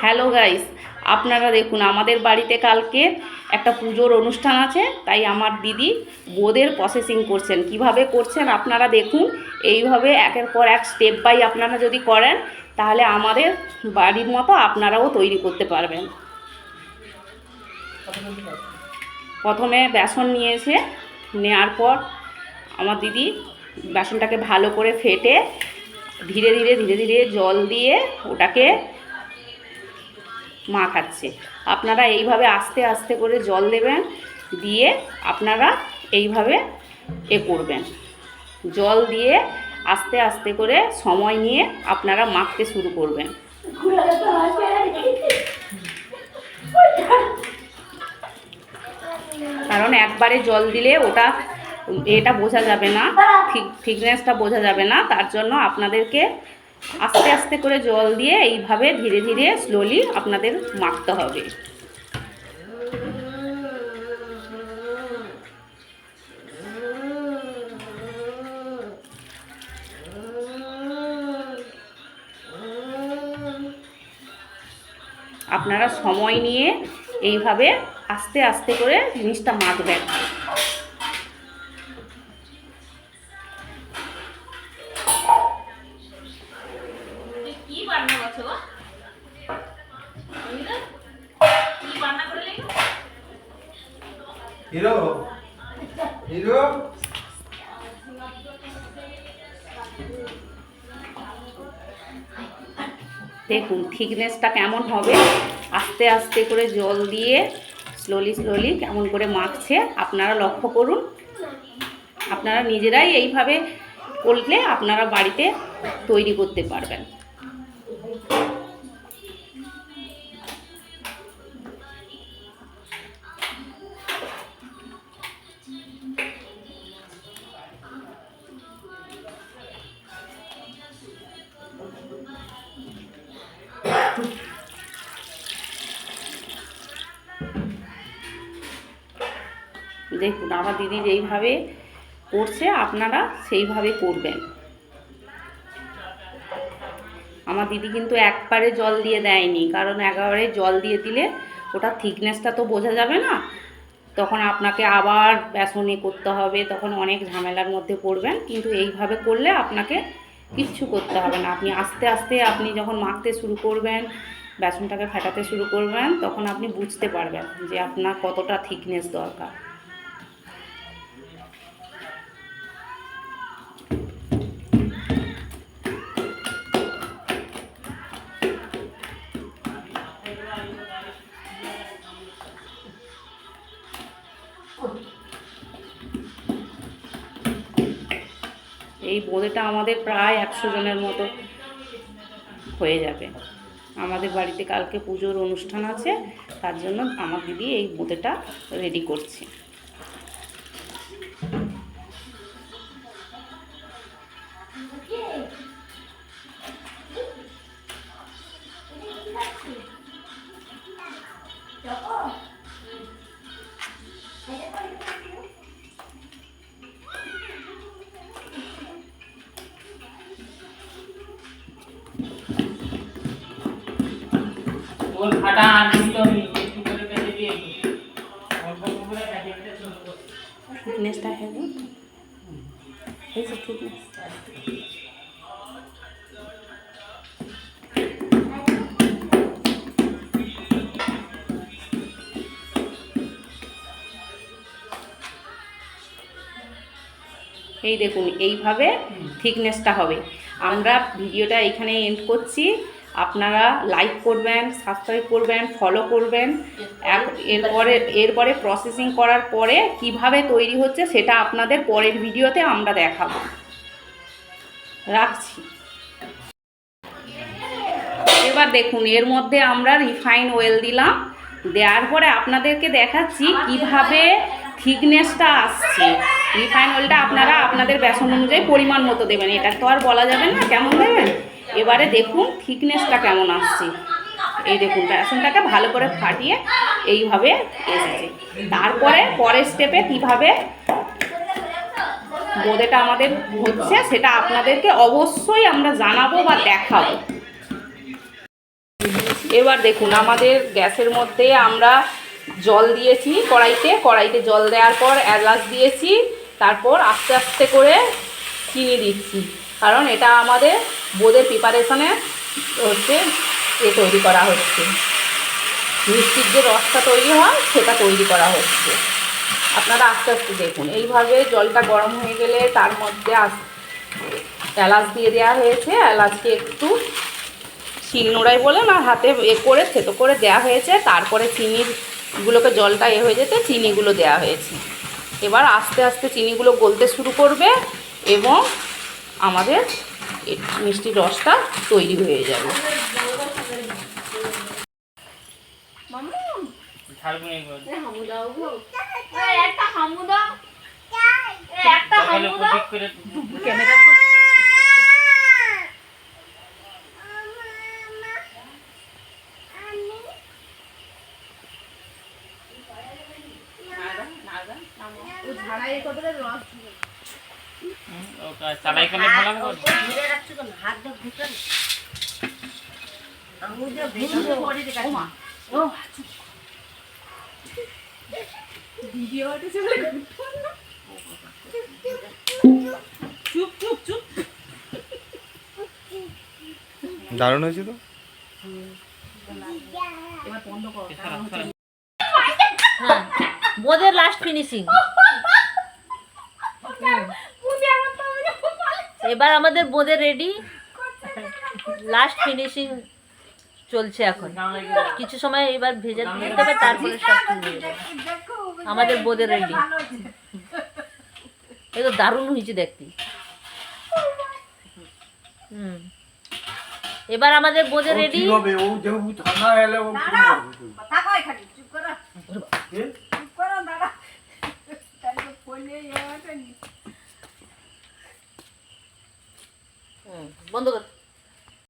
Hello guys, আপনারা দেখুন আমাদের বাড়িতে কালকে একটা পুজোর অনুষ্ঠান আছে, তাই আমার দিদি বোঁদের প্রসেসিং করছেন। কিভাবে করছেন আপনারা দেখুন। এইভাবে একের পর এক স্টেপ বাই আপনারা যদি করেন তাহলে আমাদের বাড়ির মতো আপনারাও তৈরি করতে পারবেন। প্রথমে বেসন নিয়েছে, নেওয়ার পর আমার দিদি বেসনটাকে ভালো করে ফেটে ধীরে ধীরে ধীরে ধীরে জল দিয়ে ওটাকে মাখাচ্ছে। আপনারা এইভাবে আস্তে আস্তে করে জল দেবেন, দিয়ে আপনারা এইভাবে করবেন। জল দিয়ে আস্তে আস্তে করে সময় নিয়ে আপনারা মাখতে শুরু করবেন। কারণ একবারে জল দিলে ওটা এটা বোঝা যাবে না, থিকনেসটা বোঝা যাবে না। তার জন্য আপনাদেরকে আস্তে আস্তে করে জল দিয়ে এইভাবে ধীরে ধীরে স্লোলি আপনাদের মাখতে হবে। আপনারা সময় নিয়ে এইভাবে আস্তে আস্তে করে জিনিসটা মাখবেন। হিরো হিরো দেখুন থিকনেসটা কেমন হবে। আস্তে আস্তে করে জল দিয়ে স্লোলি স্লোলি কেমন করে মাখছে আপনারা লক্ষ্য করুন। আপনারা নিজেরাই এইভাবে করলে আপনারা বাড়িতে তৈরি করতে পারবেন। দেখুন আমার দিদি যেইভাবে করছে আপনারা সেইভাবে করবেন। আমার দিদি কিন্তু একবারে জল দিয়ে দেয়নি, কারণ একবারে জল দিয়ে দিলে ওটা থিকনেসটা তো বোঝা যাবে না, তখন আপনাকে আবার বেসনে করতে হবে, তখন অনেক ঝামেলার মধ্যে পড়বেন। কিন্তু এইভাবে করলে আপনাকে কিচ্ছু করতে হবে না। আপনি আস্তে আস্তে আপনি যখন মাখতে শুরু করবেন, বেসনটাকে ফাটাতে শুরু করবেন, তখন আপনি বুঝতে পারবেন যে আপনার কতটা থিকনেস দরকার। এই বোঁদেটা আমাদের প্রায় 100 জনের মতো হয়ে যাবে। আমাদের বাড়িতে কালকে পুজোর অনুষ্ঠান আছে, তার জন্য আমার দিদি এই বোঁদেটা রেডি করছে। ওর ফাটা আর দিতে হবে একটু করে কেটে দিয়ে অল্প করে কেটে কেটে ছোট করে থিকনেসটা হবে এই যে থিকনেস। এই দেখুন এইভাবে থিকনেসটা হবে। আমরা ভিডিওটা এখানে এন্ড করছি। আপনারা লাইক করবেন, সাবস্ক্রাইব করবেন, ফলো করবেন। এরপরে প্রসেসিং করার পরে কিভাবে তৈরি হচ্ছে সেটা আপনাদের পরের ভিডিওতে আমরা দেখাবো। রাখছি। এবার দেখুন এর মধ্যে আমরা রিফাইন অয়েল দিলাম, দেওয়ার পরে আপনাদেরকে দেখাচ্ছি কিভাবে থিকনেসটা আসছে। রিফাইন অয়েলটা আপনারা আপনাদের বেসন অনুযায়ী পরিমাণ মতো দেবেন, এটা তো আর বলা যাবে না কেমন দেবেন। এবারে দেখুন থিকনেসটা কেমন আসছে। এই দেখুন বেসনটাকে ভালো করে ফাটিয়ে এইভাবে এসেছে। তারপরে পরের স্টেপে কিভাবে বোঁদেটা আমাদের হচ্ছে সেটা আপনাদেরকে অবশ্যই আমরা জানাবো বা দেখাবো। এবার দেখুন আমাদের গ্যাসের মধ্যে আমরা জল দিয়েছি কড়াইতে জল দেওয়ার পর এলাচ দিয়েছি, তারপর আস্তে আস্তে করে চিনি দিচ্ছি, কারণ এটা আমাদের বোঁদের প্রিপারেশনে হচ্ছে তৈরি করা হচ্ছে, মিষ্টির যে রসটা তৈরি হয় সেটা তৈরি করা হচ্ছে। আপনারা আস্তে আস্তে দেখুন। এইভাবে জলটা গরম হয়ে গেলে তার মধ্যে এলাচ দিয়ে দেওয়া হয়েছে, এলাচকে একটু শিলনোড়ায় বলে না হাতে করে থেতো করে দেওয়া হয়েছে, তারপরে চিনিগুলোকে জলটা হয়ে যেতে চিনিগুলো দেওয়া হয়েছে। এবার আস্তে আস্তে চিনিগুলো গলতে শুরু করবে এবং আমাদের মিষ্টির রসটা তৈরি হয়ে যাবে। দারুণ হয়েছে তো। হ্যাঁ, বোঁদের লাস্ট ফিনিশিং। এবার আমাদের বোঁদের রেডি, লাস্ট ফিনিশিং চলছে এখন। কিছু সময় এবার ভেজে দিতে হবে, তারপরে সব তুলে দেবে। আমাদের বোঁদের রেডি। এ তো দারুণ হয়েছে দেখতে। এবার আমাদের বোঁদের রেডি। বন্ধ কর।